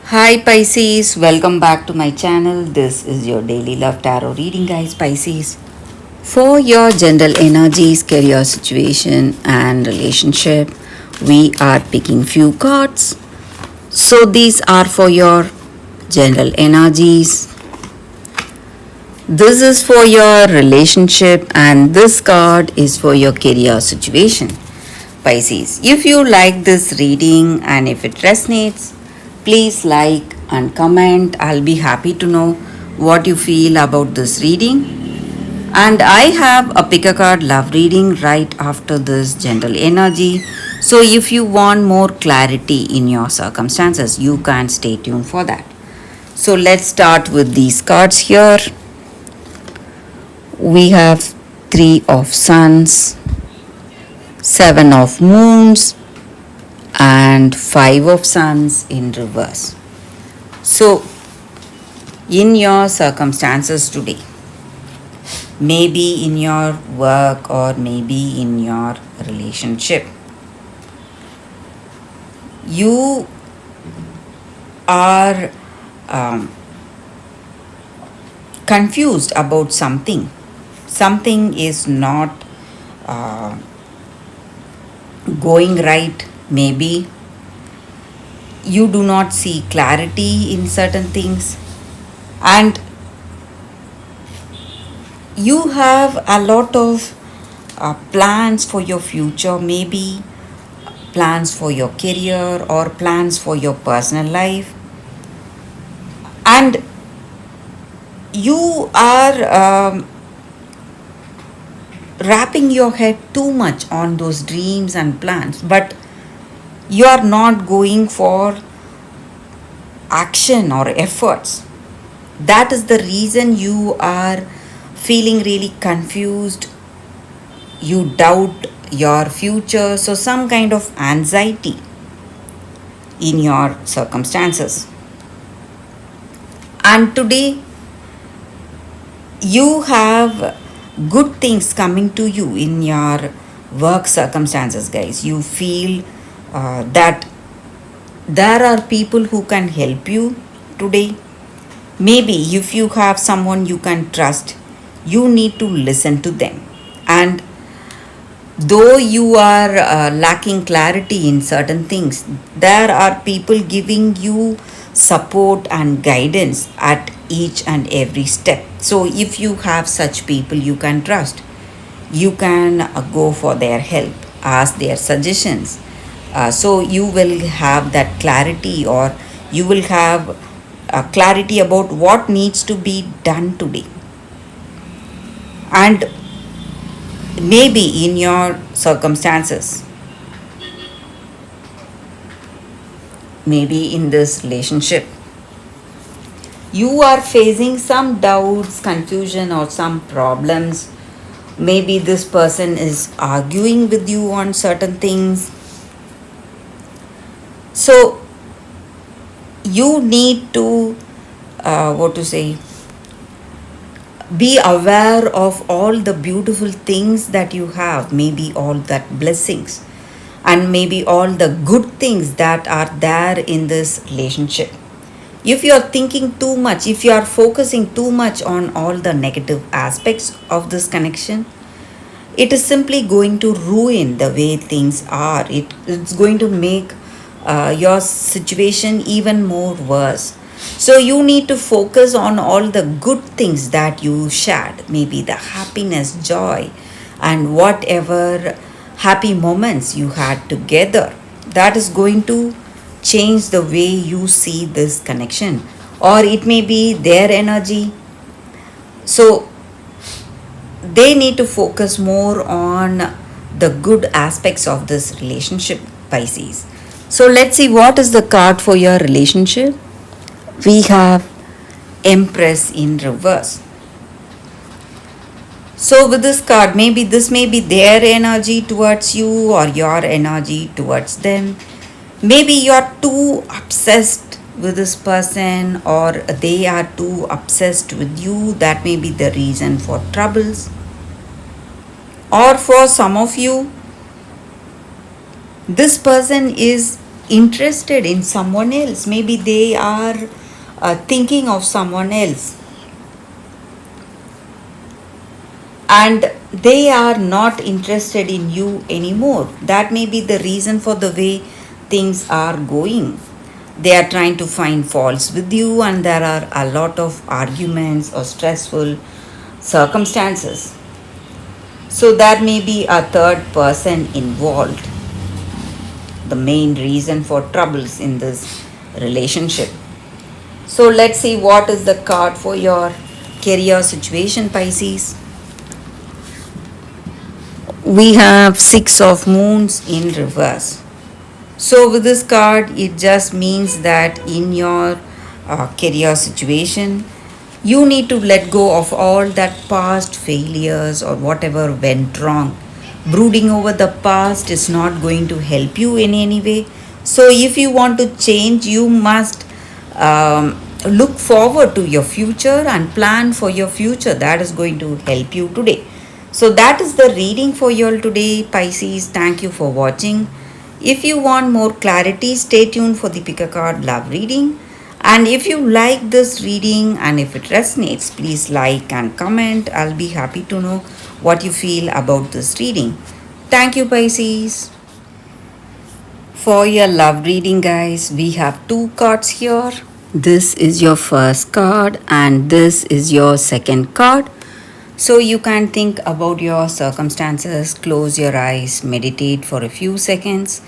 Hi Pisces, welcome back to my channel. This is your daily love tarot reading, guys. Pisces. For your general energies, career situation, and relationship, we are picking few cards. So these are for your general energies. This is for your relationship, and this card is for your career situation. Pisces. If you like this reading and if it resonates, please like and comment. I'll be happy to know what you feel about this reading. And I have a pick a card love reading right after this general energy. So if you want more clarity in your circumstances, you can stay tuned for that. So let's start with these cards here. We have 3 of Suns, 7 of Moons, and 5 of Suns in reverse. So, in your circumstances today, maybe in your work or maybe in your relationship, you are confused about something. Something is not going right. Maybe you do not see clarity in certain things, and you have a lot of plans for your future, maybe plans for your career or plans for your personal life, and you are wrapping your head too much on those dreams and plans, but you are not going for action or efforts. That is the reason you are feeling really confused. You doubt your future, so some kind of anxiety in your circumstances. And today, you have good things coming to you in your work circumstances, guys. You feel that there are people who can help you today. Maybe if you have someone you can trust, you need to listen to them. And though you are lacking clarity in certain things, there are people giving you support and guidance at each and every step. So if you have such people you can trust, you can go for their help, ask their suggestions. So you will have that clarity, or you will have clarity about what needs to be done today. And maybe in your circumstances, maybe in this relationship, you are facing some doubts, confusion, or some problems. Maybe this person is arguing with you on certain things. So you need to, be aware of all the beautiful things that you have, maybe all that blessings, and maybe all the good things that are there in this relationship. If you are thinking too much, if you are focusing too much on all the negative aspects of this connection, it is simply going to ruin the way things are. It's going to make your situation even more worse. So you need to focus on all the good things that you shared, maybe the happiness, joy, and whatever happy moments you had together. That is going to change the way you see this connection, or it may be their energy. So they need to focus more on the good aspects of this relationship, Pisces. So let's see what is the card for your relationship. We have Empress in reverse. So with this card, maybe this may be their energy towards you or your energy towards them. Maybe you're too obsessed with this person, or they are too obsessed with you. That may be the reason for troubles. Or for some of you, this person is interested in someone else. Maybe they are thinking of someone else, and they are not interested in you anymore. That may be the reason for the way things are going. They are trying to find faults with you, and there are a lot of arguments or stressful circumstances. So, there may be a third person involved, the main reason for troubles in this relationship. So, let's see what is the card for your career situation, Pisces. We have Six of Moons in reverse. So, with this card, it just means that in your career situation, you need to let go of all that past failures or whatever went wrong. Brooding over the past is not going to help you in any way. So, if you want to change, you must look forward to your future and plan for your future. That is going to help you today. So, that is the reading for you all today, Pisces. Thank you for watching. If you want more clarity, stay tuned for the Pick a Card Love reading. And if you like this reading and if it resonates, please like and comment. I'll be happy to know what you feel about this reading. Thank you, Pisces. For your love reading, guys, we have two cards here. This is your first card and this is your second card. So you can think about your circumstances, close your eyes, meditate for a few seconds,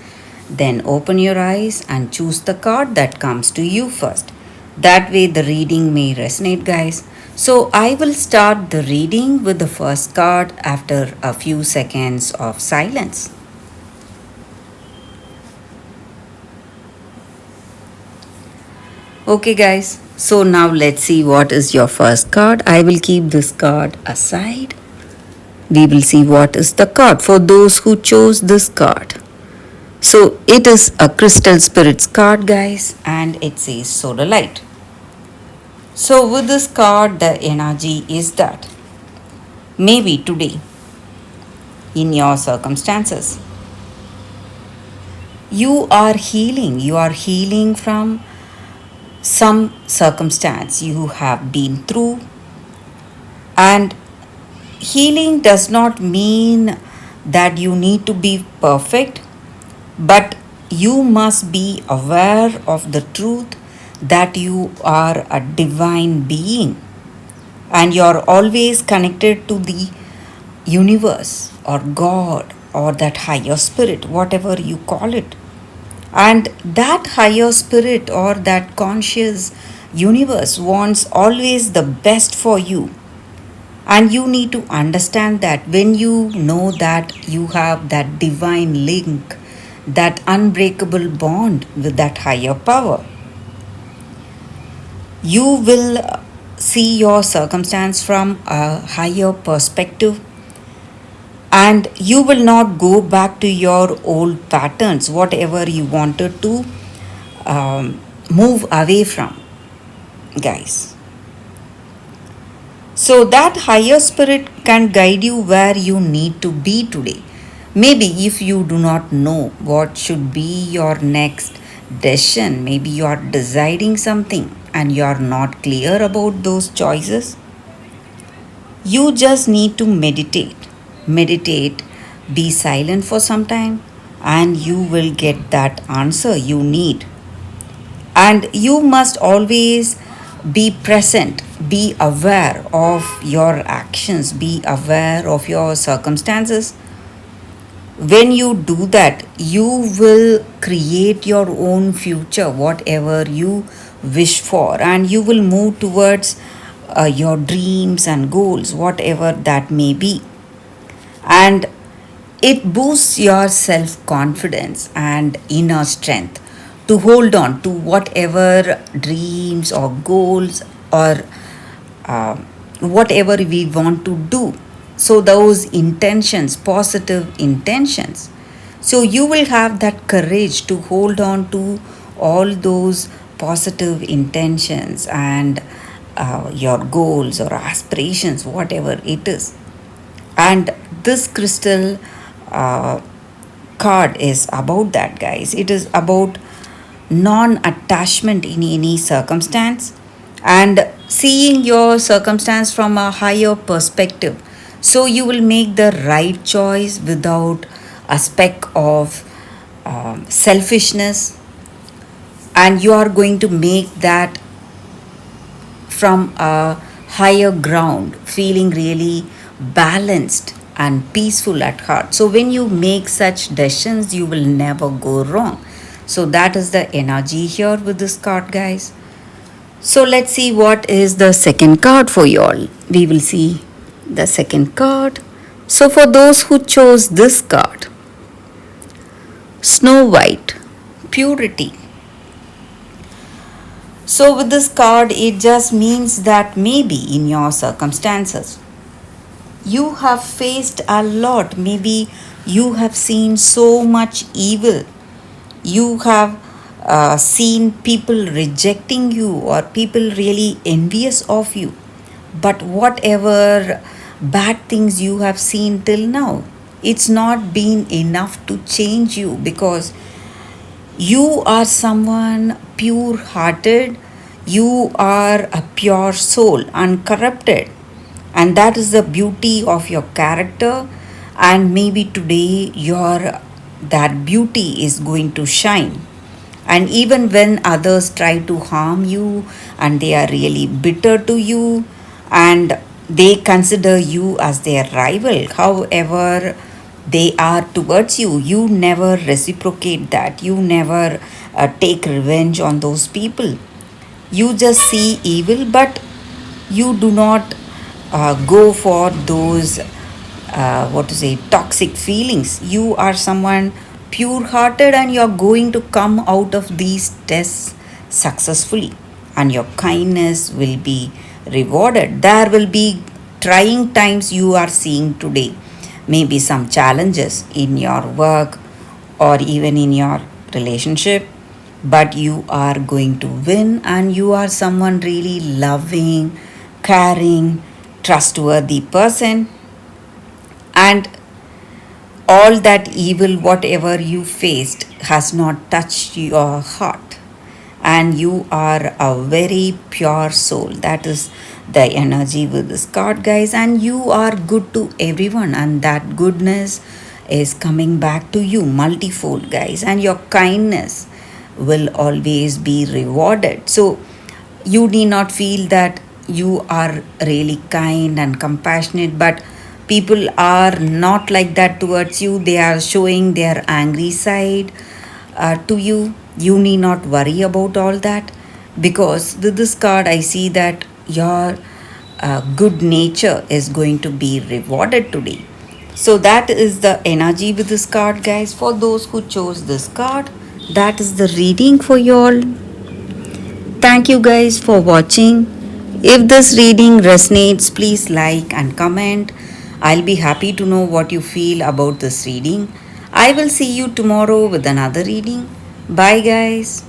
then open your eyes and choose the card that comes to you first. That way the reading may resonate, guys. So I will start the reading with the first card after a few seconds of silence. Okay, guys, so now let's see what is your first card. I will keep this card aside. We will see what is the card for those who chose this card. So it is a Crystal Spirits card, guys, and it says Solar Light. So with this card, the energy is that maybe today, in your circumstances, you are healing from some circumstance you have been through. And healing does not mean that you need to be perfect, but you must be aware of the truth that you are a divine being and you're always connected to the universe or God or that higher spirit, whatever you call it. And that higher spirit or that conscious universe wants always the best for you. And you need to understand that when you know that you have that divine link, that unbreakable bond with that higher power, you will see your circumstance from a higher perspective and you will not go back to your old patterns, whatever you wanted to move away from, guys. So that higher spirit can guide you where you need to be today. Maybe if you do not know what should be your next decision, maybe you are deciding something and you are not clear about those choices, you just need to meditate, be silent for some time, and you will get that answer you need. And you must always be present, be aware of your actions, be aware of your circumstances. When you do that, you will create your own future, whatever you wish for, and you will move towards your dreams and goals, whatever that may be. And it boosts your self confidence and inner strength to hold on to whatever dreams or goals or uh, whatever we want to do. So, those intentions, positive intentions. So, you will have that courage to hold on to all those positive intentions and your goals or aspirations, whatever it is. And this crystal uh, card is about that, guys. It is about non attachment in any circumstance, and seeing your circumstance from a higher perspective. So you will make the right choice without a speck of selfishness, and you are going to make that from a higher ground, feeling really balanced and peaceful at heart. So, when you make such decisions, you will never go wrong. So, that is the energy here with this card, guys. So, let's see what is the second card for you all. We will see the second card. So, for those who chose this card, Snow White, purity. So, with this card, it just means that maybe in your circumstances, you have faced a lot. Maybe you have seen so much evil. You have seen people rejecting you or people really envious of you. But whatever bad things you have seen till now, it's not been enough to change you, because you are someone pure hearted, you are a pure soul, uncorrupted. And that is the beauty of your character. And maybe today your that beauty is going to shine. And even when others try to harm you and they are really bitter to you and they consider you as their rival, however they are towards you, you never reciprocate that. You never take revenge on those people. You just see evil, but you do not go for those what to say toxic feelings. You are someone pure hearted, and you're going to come out of these tests successfully, and your kindness will be rewarded. There will be trying times you are seeing today, maybe some challenges in your work or even in your relationship, but you are going to win, and you are someone really loving, caring, trustworthy person. And all that evil, whatever you faced, has not touched your heart, and you are a very pure soul. That is the energy with this card, guys. And you are good to everyone, and that goodness is coming back to you multifold, guys. And your kindness will always be rewarded. So you need not feel that you are really kind and compassionate, but people are not like that towards you. They are showing their angry side to you. You need not worry about all that, because with this card I see that your good nature is going to be rewarded today. So that is the energy with this card, guys. For those who chose this card, that is the reading for you all. Thank you guys for watching. If this reading resonates, please like and comment. I'll be happy to know what you feel about this reading. I will see you tomorrow with another reading. Bye, guys.